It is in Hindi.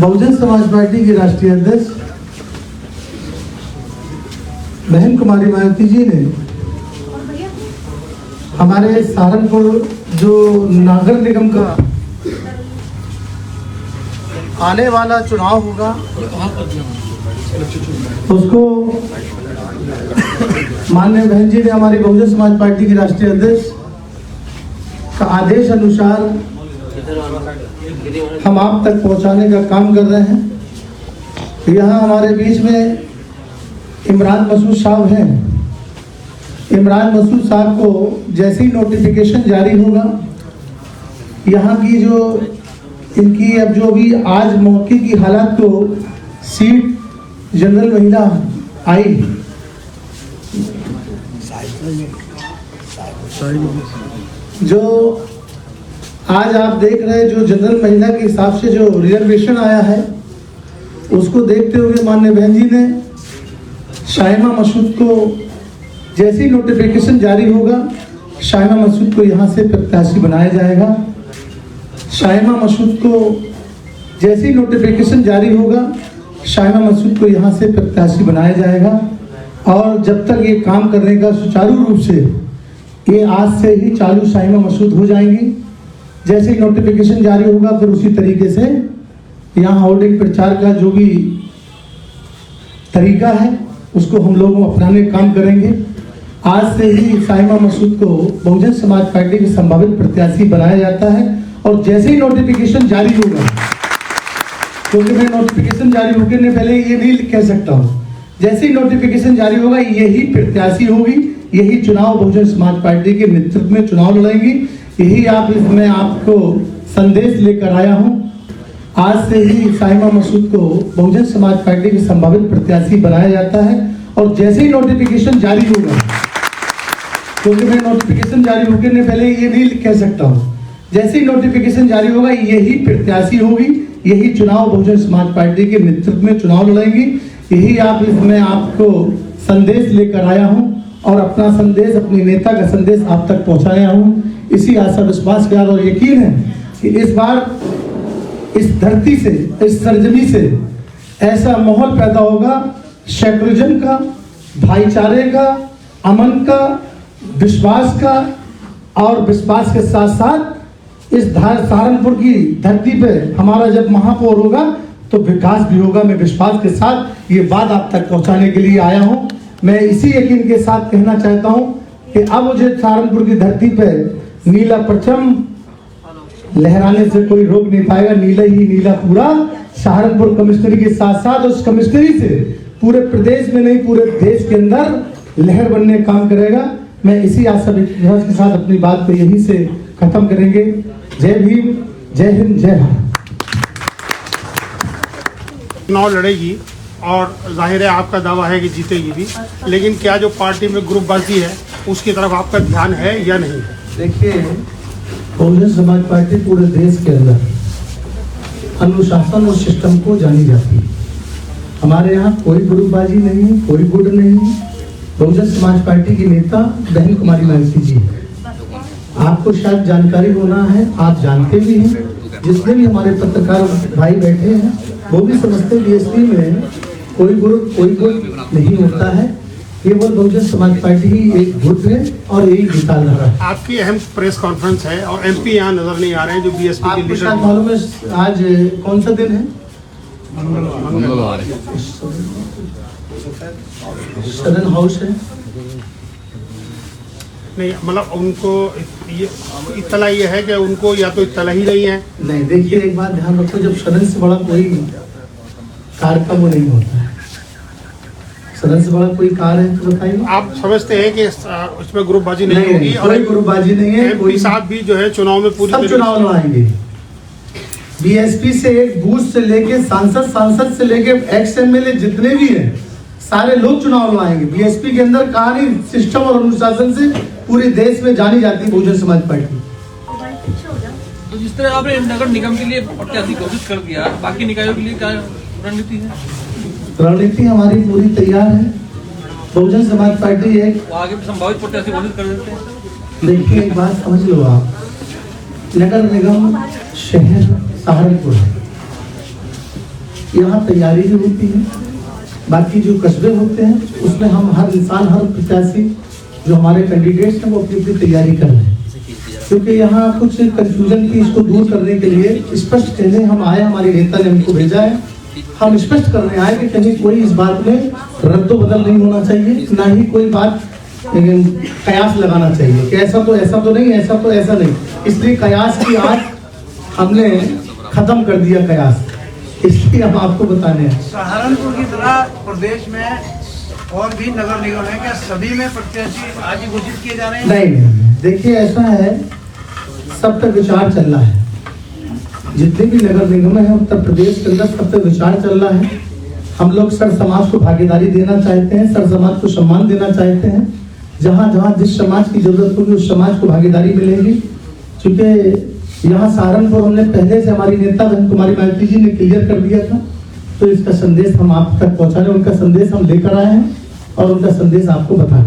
बहुजन समाज पार्टी की राष्ट्रीय अध्यक्ष बहन कुमारी मायावती जी ने हमारे सहारनपुर जो नगर निगम का आने वाला चुनाव होगा उसको माननीय बहन जी ने हमारी बहुजन समाज पार्टी की राष्ट्रीय अध्यक्ष का आदेश अनुसार हम आप तक पहुंचाने का काम कर रहे हैं। यहाँ हमारे बीच में इमरान मसूद साहब हैं। इमरान मसूद साहब को जैसे ही नोटिफिकेशन जारी होगा, यहाँ की जो इनकी अब जो भी आज मौके की हालात को सीट जनरल महिला आई जो आज आप देख रहे हैं, जो जनरल महिला के हिसाब से जो रिजर्वेशन आया है उसको देखते हुए माननीय बहन जी ने शाइमा मसूद को जैसी नोटिफिकेशन जारी होगा, शाइमा मसूद को यहाँ से प्रत्याशी बनाया जाएगा। शाइमा मसूद को जैसी नोटिफिकेशन जारी होगा, शाइमा मसूद को यहाँ से प्रत्याशी बनाया जाएगा। और जब तक ये काम करने का सुचारू रूप से ये आज से ही चालू शाइमा मसूद हो जाएंगी। जैसे ही नोटिफिकेशन जारी होगा फिर उसी तरीके से यहाँ होर्डिंग प्रचार का जो भी तरीका है उसको हम लोग अपनाने का काम करेंगे। आज से ही शाइमा मसूद को बहुजन समाज पार्टी के संभावित प्रत्याशी बनाया जाता है। और जैसे ही नोटिफिकेशन जारी होगा, क्योंकि मैं नोटिफिकेशन जारी होने के पहले ये नहीं कह सकता हूँ, जैसे ही नोटिफिकेशन जारी होगा यही प्रत्याशी होगी, यही चुनाव बहुजन समाज पार्टी के नेतृत्व में चुनाव लड़ेंगी। यही आप इसमें आपको संदेश लेकर आया हूं। आज से ही शाइमा मसूद को बहुजन समाज पार्टी के संभावित प्रत्याशी बनाया जाता है। और जैसे ही नोटिफिकेशन जारी होगा, क्योंकि मैं नोटिफिकेशन जारी होने के पहले ये नहीं कह सकता हूं, जैसे ही नोटिफिकेशन जारी होगा यही प्रत्याशी होगी, यही चुनाव बहुजन समाज पार्टी के नेतृत्व में चुनाव लड़ेंगी। यही आप इसमें आपको संदेश लेकर आया हूं और अपना संदेश, अपने नेता का संदेश आप तक पहुंचाया हूं। इसी आशा विश्वास के और यकीन है कि इस बार इस धरती से, इस सरजमी से ऐसा माहौल पैदा होगा सेकुलरिज्म का, भाईचारे का, अमन का, विश्वास का। और विश्वास के साथ साथ इस सहारनपुर की धरती पे हमारा जब महापौर होगा तो विकास भी होगा। मैं विश्वास के साथ ये बात आप तक पहुंचाने के लिए आया हूं। मैं इसी यकीन के साथ कहना चाहता हूं कि अब मुझे सहारनपुर की धरती पे नीला परचम लहराने से कोई रोक नहीं पाएगा। नीला ही नीला पूरा सहारनपुर कमिश्नरी के साथ साथ उस कमिश्नरी से पूरे प्रदेश में नहीं पूरे देश के अंदर लहर बनने का काम करेगा। मैं इसी आशा विश्वास के साथ अपनी बात को यहीं से खत्म करेंगे। जय भीम, जय हिंद, जय भारत। चुनाव लड़ेगी और जाहिर है आपका दावा है कि जीतेगी भी, लेकिन क्या जो पार्टी में ग्रुपबाजी है उसकी तरफ आपका ध्यान है या नहीं? देखिए, बहुजन समाज पार्टी पूरे देश के अंदर अनुशासन और सिस्टम को जानी जाती है। हमारे यहाँ कोई ग्रुपबाजी नहीं है, कोई गुट नहीं है। बहुजन समाज पार्टी की नेता बहन कुमारी मायावती जी, आपको शायद जानकारी होना है, आप जानते भी हैं, जितने भी हमारे पत्रकार भाई बैठे हैं वो भी समझते बीएसपी में कोई ग्रुप कोई गुट नहीं होता है। केवल बहुजन समाज पार्टी ही एक गुट है और यही निकाल रहा है। आपकी अहम प्रेस कॉन्फ्रेंस है और एमपी यहाँ नजर नहीं आ रहे हैं जो बीएसपी के लीडर। आपको मालूम है आज कौन सा दिन है? मंगलवार। सदन हाउस है। नहीं, मतलब उनको ये इत्तला ये है कि उनको या तो इत्तला ही नहीं है। नहीं, देखिए एक बात ध्यान रखो, जब सदन से बड़ा कोई कार्यक्रम वो नहीं होता है। सदन से बड़ा कोई कार्य है तो बताइए। आप समझते हैं कि उसमें ग्रुपबाजी नहीं होगी? और कोई ग्रुपबाजी नहीं है। कोई साथ भी जो है चुनाव में पूरी सब चुनाव लड़ाएंगे। बीएसपी से एक बूथ से लेके सांसद से लेके एक्स एमएलए जितने भी हैं सारे लोग चुनाव लड़ाएंगे। बीएसपी के अंदर कहानी सिस्टम और अनुशासन से पूरे देश में जानी जाती है बहुजन समाज पार्टी। तो जिस तरह आपने नगर निगम के लिए प्रत्याशी घोषित कर दिया, बाकी निकायों के लिए क्या रणनीति है? रणनीति हमारी पूरी तैयार है। बहुजन समाज पार्टी एक आगे संभावित प्रत्याशी घोषित कर देते हैं। देखिए एक बात समझ लो आप, नगर निगम शहर सहारनपुर यहाँ तैयारी भी होती है, बाकी जो कस्बे होते हैं उसमें हम हर इंसान, हर प्रत्याशी जो हमारे कैंडिडेट्स हैं वो अपनी अपनी तैयारी कर रहे हैं, क्योंकि यहाँ कुछ कंफ्यूजन थी, इसको दूर करने के लिए स्पष्ट कहने हम आए, हमारे नेता ने हमको भेजा है, हम स्पष्ट करने आए कि कहीं कोई इस बात में रद्दो बदल नहीं होना चाहिए, ना ही कोई बात कयास लगाना चाहिए कि ऐसा तो नहीं, ऐसा तो ऐसा नहीं। इसलिए कयास की आज हमने खत्म कर दिया कयास, इसलिए हम आपको बताने हैं। सहारनपुर की तरह प्रदेश में और भी नगर निगम है, क्या सभी में प्रत्याशी आज ही घोषित किए जा रहे हैं? नहीं, देखिए ऐसा है, सब तक विचार चल रहा है, जितने भी नगर निगम है उत्तर प्रदेश के अंदर सब तक विचार चल रहा है। हम लोग सर समाज को भागीदारी देना चाहते हैं, सर समाज को सम्मान देना चाहते हैं, जहाँ जहाँ जिस समाज की जरूरत होगी उस समाज को भागीदारी मिलेगी। चूंकि यहाँ सहारनपुर हमने पहले से हमारी नेता बहन कुमारी मालती जी ने क्लियर कर दिया था, तो इसका संदेश हम आप तक पहुँचाने, उनका संदेश हम लेकर आए हैं और उनका संदेश आपको बता